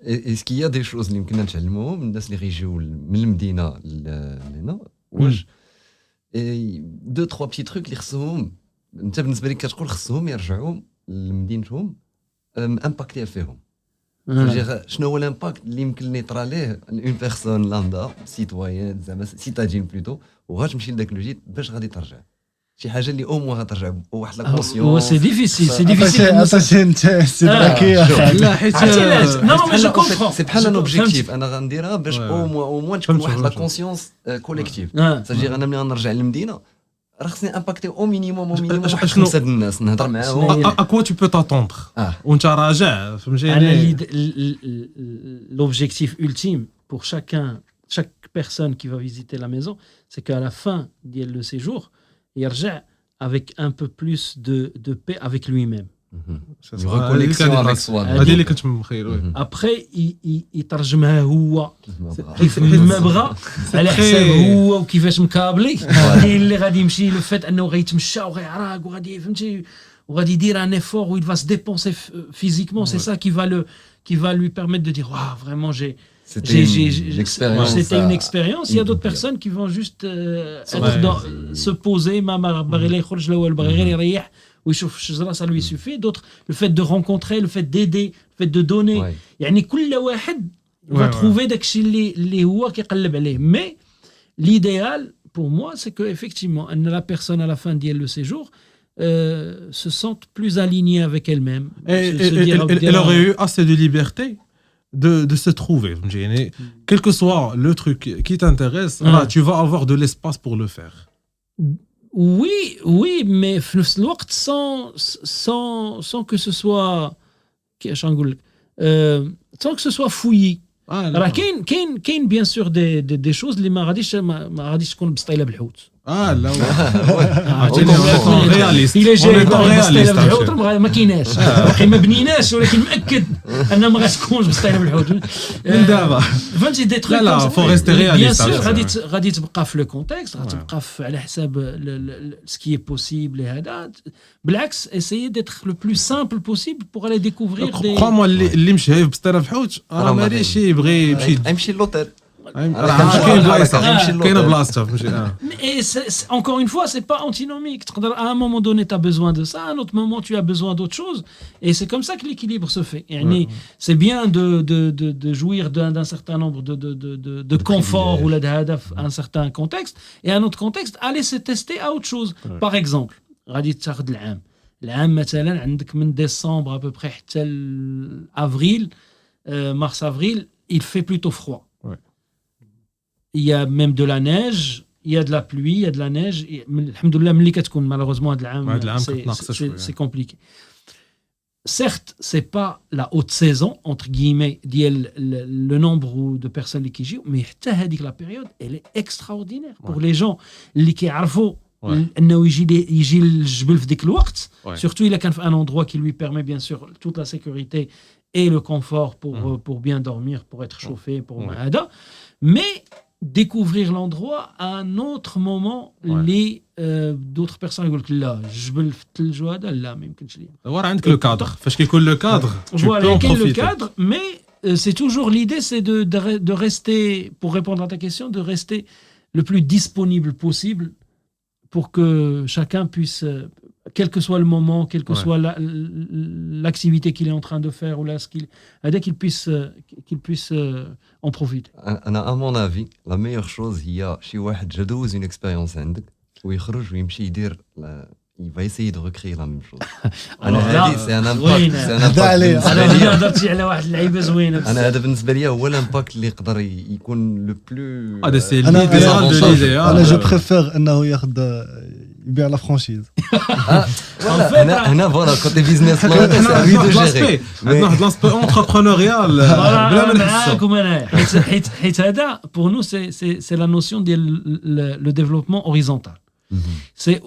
est-ce qu'il y a des choses اللي يمكننا نتعلموهم الناس اللي غيجيو من المدينه لهنا واش 2-3 petits trucs اللي خصهم انت بالنسبه لك كتقول خصهم يرجعوا لمدينتهم امباكتي فيهم C'est-à-dire, شنو هو l'impact اللي يمكن يطرى ليه une personne lambda citoyen زعما citadine plutôt وغتمشي لذاك لو جيت باش غادي ترجع شي حاجه اللي او موان غترجع بواحد لا كونسيونس سي ديفيسيل سي ديفيسيل انت استدراكيه لا حيت نو مي جو كومبرون سي بحال ان اوبجيكتيف انا غنديرها باش او موان تكون واحد لا كونسيونس كوليكتيف c'est-à-dire انا ملي غنرجع للمدينه راه خصني امباكتي او مينيموم واحد خمسه د الناس نهضر معاهم اكوا tu peux t'attendre وانت راجع فهمتيني l'objectif ultime pour chaque personne qui va visiter la maison c'est qu'à la fin du séjour يرجع avec un peu plus de paix avec lui-même. Une reconnexion avec soi. هذه اللي كنت مخيل. Après يترجمها هو كيف ما بغى على حساب هو وكيفاش مكابلي. كاين اللي غادي يمشي لو فات انه غيتمشى وغيعراق وغادي فهمتي وغادي يدير un effort où il va se dépenser physiquement, c'est ça qui va lui permettre de dire waouh vraiment c'était une expérience. Il y a d'autres personnes qui vont juste se poser ما باغي يخرج لا والو باغي غير يريح ويشوف الشجره ça lui suffit. D'autres le fait de rencontrer, le fait d'aider, le fait de donner يعني كل واحد va trouver داكشي اللي هو كيقلب عليه. Mais l'idéal pour moi c'est que effectivement ان la personne à la fin ديال le séjour se sente plus alignée avec elle-même. Elle aurait eu assez de liberté de se trouver. Quel que soit le truc qui t'intéresse, tu vas avoir de l'espace pour le faire. Oui, mais في نفس الوقت sans que ce soit sans que ce soit fouillé. راه كاين bien sûr des choses اللي ما غاديش تكون بسطيله بالحوت. لا رياليست الا جاي بسطيله بالحوت ما كايناش باقي ما بنيناش ولكن مأكد انها ما غاتكونش بسطيله بالحوت من دابا فهمتي دي تروك لا فو ريستي رياليست غادي تبقى في لو كونتكست غتبقى على حساب سكي بوسيبل هذا بالعكس اسيي ديتر لو بلو سامبل بوسيبل بوغ aller découvrir des crois moi اللي مشى بسطيله بالحوت راه ماشي يبغي يمشي للوطيل كاين بلاصه Et encore une fois, c'est pas antinomique. À un moment donné, tu as besoin de ça, à un autre moment, tu as besoin d'autre chose. Et c'est comme ça que l'équilibre se fait. C'est bien de jouir d'un certain nombre de confort ou à un certain contexte. Et à un autre contexte, aller se tester à autre chose. Par exemple, غادي تاخذ العام مثلا عندك من décembre à peu près حتى avril, mars-avril, il fait plutôt froid. Il y a même de la neige, il y a de la pluie, il y a de la neige. Alhamdoulilah, ملي كتكون malheureusement c'est compliqué. Certes, c'est pas la haute saison entre guillemets ديال le nombre de personnes qui jouent, mais حتى هذيك la période, elle est extraordinaire pour les gens اللي كيعرفوا انه يجي الجبل في ديك الوقت, surtout il a كان في un endroit qui lui permet bien sûr toute la sécurité et le confort pour bien dormir, pour être chauffé, pour هذا. Mais découvrir l'endroit à un autre moment d'autres personnes يقول لك لا الجبل في الثلج وهذا لا ما يمكنش ليا. ورا عندك لو كادر فاش كيكون لو كادر tu peux en profiter. Le cadre, mais c'est toujours l'idée c'est de rester, pour répondre à ta question, de rester le plus disponible possible pour que chacun puisse, quel que soit le moment, quelle que soit l'activité qu'il est en train de faire ou là, qu'il puisse en profiter. À mon avis, la meilleure chose, il y a chez واحد جدوز une expérience عندك ويخرج ويمشي يدير il va essayer de recréer la même chose. C'est un impact. أنا هضرتي على واحد اللعيبة زوينة. أنا هذا بالنسبة لي هو الامباكت اللي يقدر يكون le plus. هذا سي l'idéal. أنا جو بريفير أنه ياخذ يبيع لا فرانشيز. هنا فوالا كوتي بيزنس مان سي دو جيري. واحد لاسبي اونتربرونوريال بلا ما معاكم أنا حيت هذا pour nous c'est la notion ديال le développement horizontal. C'est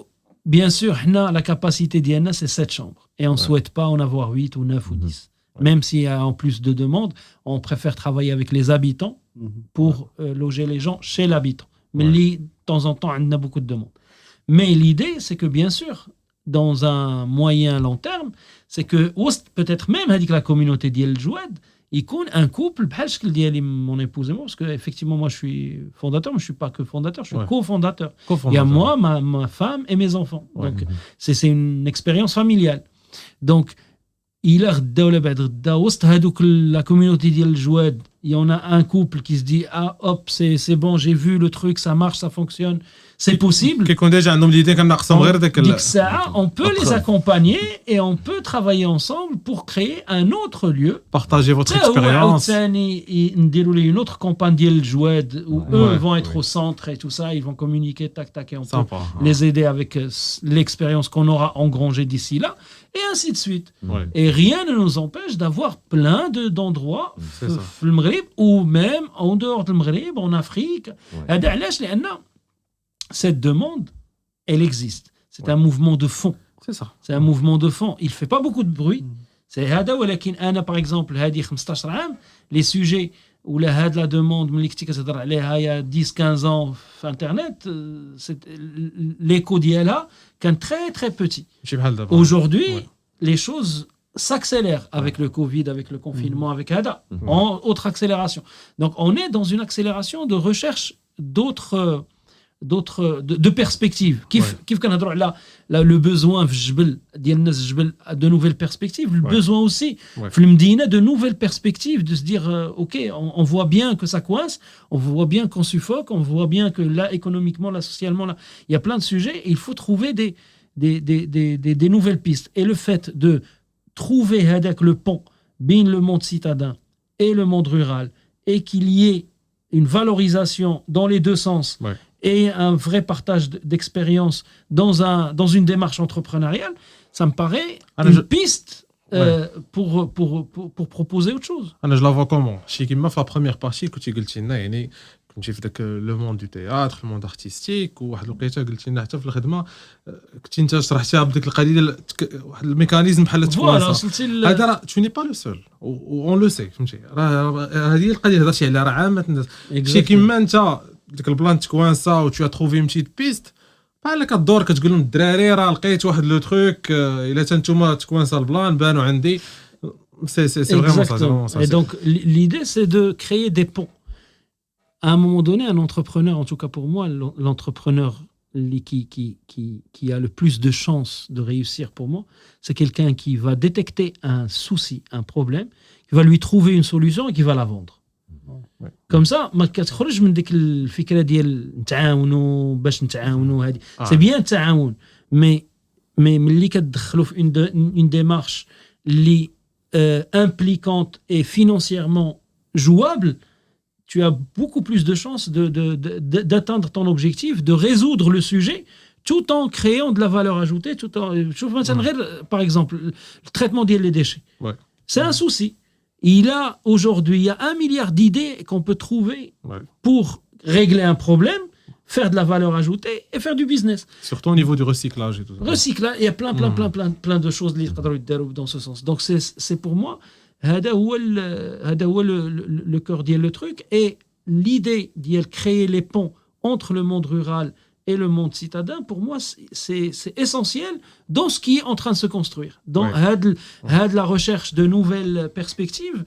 bien sûr, la capacité d'IANA, c'est 7 chambres. Et on ne souhaite pas en avoir 8 ou 9 ou 10. Même s'il y a en plus de demandes, on préfère travailler avec les habitants pour loger les gens chez l'habitant. Mais de temps en temps, on a beaucoup de demandes. Mais l'idée, c'est que bien sûr, dans un moyen long terme, c'est que peut-être même avec la communauté d'El Jouad, يكون un couple بحال الشكل ديالي mon épouse et moi, parce que effectivement moi je suis fondateur, mais je suis pas que fondateur, je suis cofondateur. Il y a moi, ma femme et mes enfants. Donc c'est une expérience familiale. Donc il a غدا بعد غدا وسط هذوك la communauté ديال الجواد il y en a un couple qui se dit ah hop c'est bon j'ai vu le truc ça marche ça fonctionne c'est possible كيكون ديجا عندهم l'idée كناقصهم غير داك ديك الساعه on peut les accompagner et on peut travailler ensemble pour créer un autre lieu partager votre expérience ثاني نديروا لي une autre campagne ديال الجواد où eux vont être au centre et tout ça ils vont communiquer tac tac et on peut les aider avec l'expérience qu'on aura engrangée d'ici là et ainsi de suite et rien ne nous empêche d'avoir plein d'endroits في المغرب ou même en dehors du Maghreb en Afrique هذا علاش لأن cette demande, elle existe. C'est un mouvement de fond. C'est ça. C'est un mouvement de fond. Il ne fait pas beaucoup de bruit. C'est هذا ولكن أنا par exemple هذه 15 عام les sujets où la demande ملي كنتي كتهضر عليها il y a 10-15 ans في internet l'écho ديالها كان très très petit. Aujourd'hui, les choses s'accélèrent avec le Covid, avec le confinement, avec هذا en autre accélération. Donc on est dans une accélération de recherche de perspectives كيف كنهضروا على le besoin في الجبل ديال الناس الجبل de nouvelles perspectives le besoin aussi في المدينه de nouvelles perspectives de se dire OK on voit bien que ça coince on voit bien qu'on suffoque on voit bien que là économiquement là socialement là il y a plein de sujets et il faut trouver des nouvelles pistes et le fait de trouver هذاك le pont بين le monde citadin et le monde rural et qu'il y ait une valorisation dans les deux sens et un vrai partage d'expérience dans une démarche entrepreneuriale, ça me paraît une piste pour proposer autre chose. Je la vois comment. Chez qui m'a fait la première partie, quand tu قلت لنا يعني كنتي في داك لو موند دو تياتر لو موند ارتستيك وواحد الوقيته قلت لنا حتى في الخدمه كنتي انت شرحتيها بديك القضيه ديال واحد الميكانيزم بحال تكون هذا راه تو ني با لو سول اون لو سي فهمتي راه هذه القضيه هضرتي عليها راه عامه الناس شي كيما انت ديك البلان تكوانسا و تو تروفي مشيت بيست بحال كدور كتقول لهم الدراري راه لقيت واحد لو تروك الا حتى نتوما تكوانسا البلان بانوا عندي سي فريمون سا et donc l'idée c'est de créer des ponts. À un moment donné, un entrepreneur, en tout cas pour moi, l'entrepreneur qui a le plus de chances de réussir pour moi, c'est quelqu'un qui va détecter un souci, un problème, qui va lui trouver une solution et qui va la vendre. Comme ça, ما كتخرج من ديك الفكرة ديال نتعاونوا باش نتعاونوا هذه. C'est bien التعاون, mais ملي كتدخلوا في une démarche اللي impliquante et financièrement jouable, tu as beaucoup plus de chances d'atteindre ton objectif, de résoudre le sujet, tout en créant de la valeur ajoutée, tout en... Par exemple, le traitement des déchets. C'est un souci. Aujourd'hui, il y a 1 milliard d'idées qu'on peut trouver pour régler un problème, faire de la valeur ajoutée et faire du business. Surtout au niveau du recyclage et tout ça. Recyclage, il y a plein de choses dans ce sens. Donc c'est pour moi... هذا هو le cœur ديال le truc et l'idée de créer les ponts entre le monde rural et le monde citadin pour moi c'est essentiel dans ce qui est en train de se construire dans la recherche de nouvelles perspectives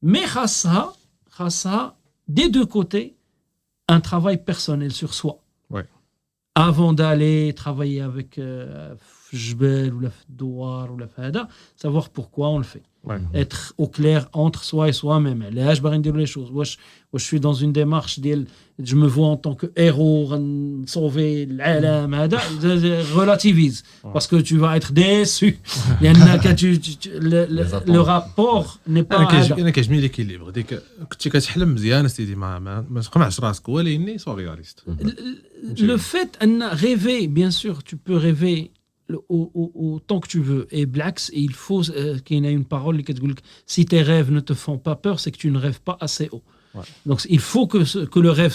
mais خاصها des deux côtés un travail personnel sur soi avant d'aller travailler avec في الجبال ولا في الدوار ولا في هذا savoir pourquoi on le fait. Être au clair entre soi et soi-même. علاش باغي نديروا les choses. واش je suis dans une démarche ديال je me vois en tant que héros sauver العالم هذا relativise parce que tu vas être déçu لأنك le rapport n'est pas انا كيعجبني ليكيليبر ديك كنتي كتحلم مزيان سيدي ما تقمعش راسك ولكن سو رياليست. Le fait ان rêver bien sûr tu peux rêver autant que tu veux et Blacks et il faut qu'il y ait une parole qui dit si tes rêves ne te font pas peur c'est que tu ne rêves pas assez haut. Donc il faut que le rêve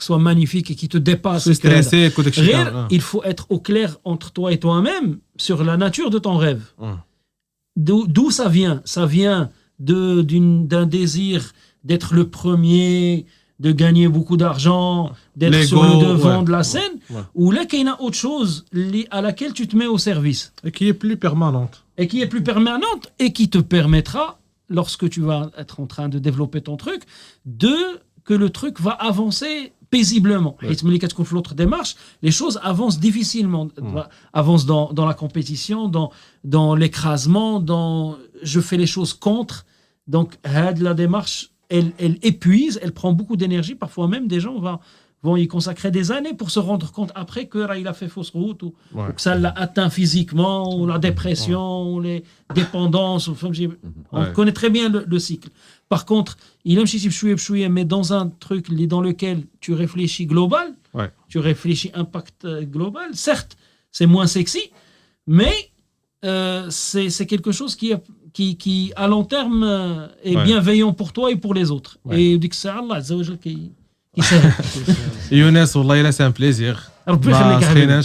soit magnifique et qui te dépasse. Il faut être au clair entre toi et toi-même sur la nature de ton rêve. D'où ça vient? Ça vient d'un désir d'être le premier, de gagner beaucoup d'argent, d'être sur le devant de la scène, ou là qu'il y a autre chose à laquelle tu te mets au service. Et qui est plus permanente. Et qui te permettra, lorsque tu vas être en train de développer ton truc, que le truc va avancer paisiblement. حيت ملي كتكون في l'autre démarche, les choses avancent difficilement, avancent dans la compétition, dans l'écrasement, dans je fais les choses contre. Donc la démarche, elle épuise, elle prend beaucoup d'énergie. Parfois même des gens vont y consacrer des années pour se rendre compte après que il a fait fausse route ou que ça l'a atteint physiquement, ou la dépression, ou les dépendances. On connaît très bien le cycle. Par contre, il aime chouïa, mais dans un truc dans lequel tu réfléchis global, tu réfléchis impact global. Certes, c'est moins sexy, mais c'est quelque chose qui à long terme est bienveillant pour toi et pour les autres. Et dit que c'est Allah Azza wa Jal qui يونس والله سي ان بليزير ربي يخليك يا حبيبي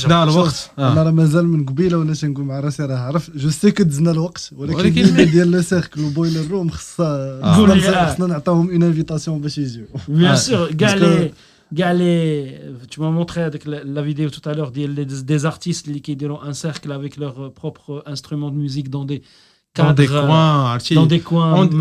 دنا الوقت انا راه مازال من قبيله وانا تنقول مع راسي راه عرف جو سي كو دزنا الوقت ولكن ديال لو سيركل وبويلر روم خصنا نعطيهم اون انفيتاسيون باش يجيو بيان سور كاع لي tu m'as montré avec la vidéo tout à l'heure des artistes qui diront un cercle avec leur propre instrument de musique dans des cadres,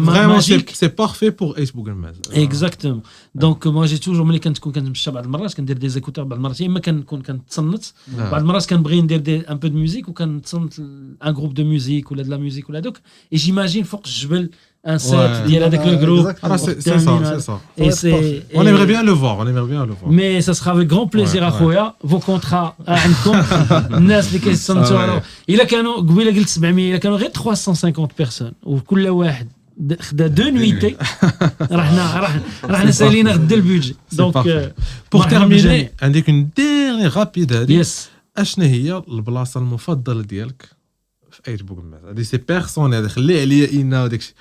vraiment c'est parfait pour Facebook Maz. Exactement. Donc moi j'ai toujours ملي كنت كنمشى بعض المرات كندير دي زيكوتور بعض المرات اما كنكون كنتصنت بعض المرات كنبغي ندير ان بو دو ميوزيك وكنتصنت ان جروب دو ميوزيك ولا de la musique ولا دوك et j'imagine فوق الجبل un set ديال هذاك le groupe. C'est ça. Et on aimerait bien le voir, Mais ça sera avec grand plaisir اخويا. Vos contrats عندكم الناس اللي كيتصنتوا الا كانوا قبيله قلت 700 الا كانوا غير 350 personnes وكل واحد خدا 2 نويتي راح نسالينا غدا البيدجي. دونك pour terminer عندك une dernière rapide هذه. يس اشنا هي البلاصه المفضله ديالك في فيسبوك ماز هذه سي بيرسون هذا خلي عليا اينا وداكشي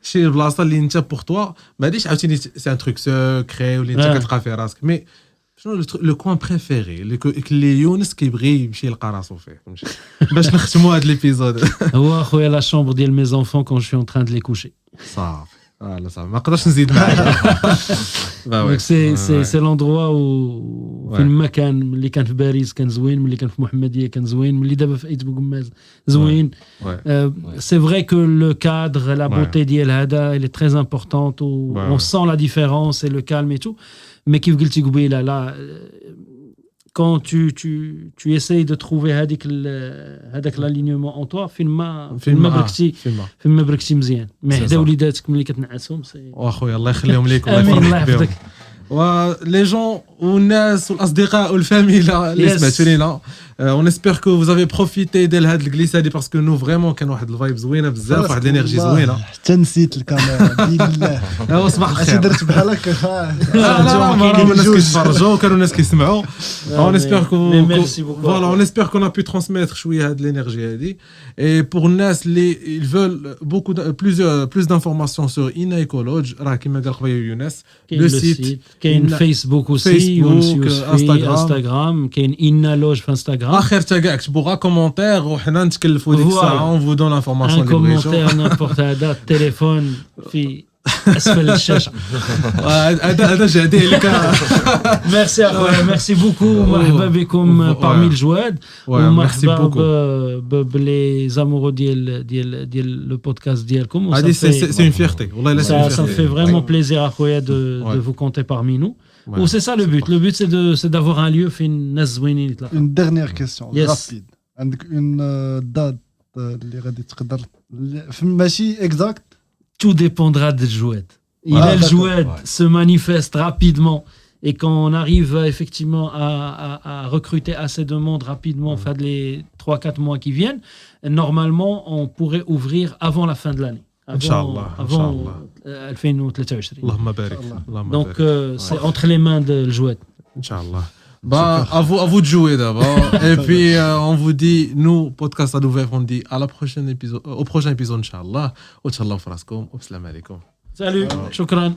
شي البلاصه اللي انت بوغ توا ما غاديش عاوتاني سي ان تروك سكري واللي انت كتلقى فيه راسك مي شنو لو كوان بريفيري اللي يونس كيبغي يمشي يلقى راسو فيه فهمتي باش نختموا هذا ليبيزود. هو اخويا لا شامبر ديال مي زونفون كون جو ان تران دو لي كوشي صافي لا صافي ما نقدرش نزيد معاك. سي لوندروا و فين ما كان ملي كان في باريس كان زوين ملي كان في محمديه كان زوين ملي دابا في فيسبوك ماز زوين. سي فري كو لو كادر لا بوتي ديال هذا elle est très importante on sent la différence et le calme et tout mais كيف قلتي قبيله لا quand tu essayes de trouver هذاك l'alignement en toi فين ما بركتي مزيان ما حدا وليداتك ملي كتنعسهم سي واخويا الله يخليهم ليك الله يحفظك ولي جون والناس والاصدقاء والفاميلا اللي سمعتوا لينا on espère que vous avez profité ديال هاد الجلسه هادي باسكو نو فريمون كان واحد الفايب زوينه بزاف واحد الانرجي زوينه حتى نسيت الكاميرا بالله صباح الخير درت بحال هكا كانوا الناس كيتفرجوا كانوا الناس كيسمعوا on espère que voilà on espère qu'on a pu transmettre شويه هاد الانرجي هادي et pour الناس اللي ils veulent beaucoup plus d'informations sur Ina Ecologe راه كيما قال خويا يونس لو سيت كاين فيسبوك وسي انستغرام كاين Inaloge في انستغرام اخر تا كاع كتبوا كومونتير وحنا نتكلفوا ديك الساعه اون فو دون لافورماسيون اللي بغيتو كومونتير نيمبورت هذا التليفون في اسفل الشاشه هذا جهدي عليك. ميرسي اخويا ميرسي بوكو مرحبا بكم بارمي الجواد ومرحبا بلي زامورو ديال لو بودكاست ديالكم. هذه سي اون فيرتي والله لا سي ça fait vraiment plaisir اخويا de vous compter parmi nous. Ou c'est ça le but. Le but c'est d'avoir un lieu فين الناس زوينين يتلاقاو. Une dernière question rapide. عندك une date اللي غادي تقدر ماشي exact. Tout dépendra de Joued. Le Joued se manifeste rapidement et quand on arrive effectivement à recruter assez de monde rapidement, faire les 3-4 mois qui viennent, normalement on pourrait ouvrir avant la fin de l'année. Avant 2023. اللهم بارك. Donc c'est entre les mains de Joued. Inch'Allah. Bah, à vous de jouer d'abord. Et puis, on vous dit, nous, podcast à l'ouvert, on dit au prochain épisode, Inch'Allah. Inch'Allah, fraskom. Salam alaikum. Salut, shukran.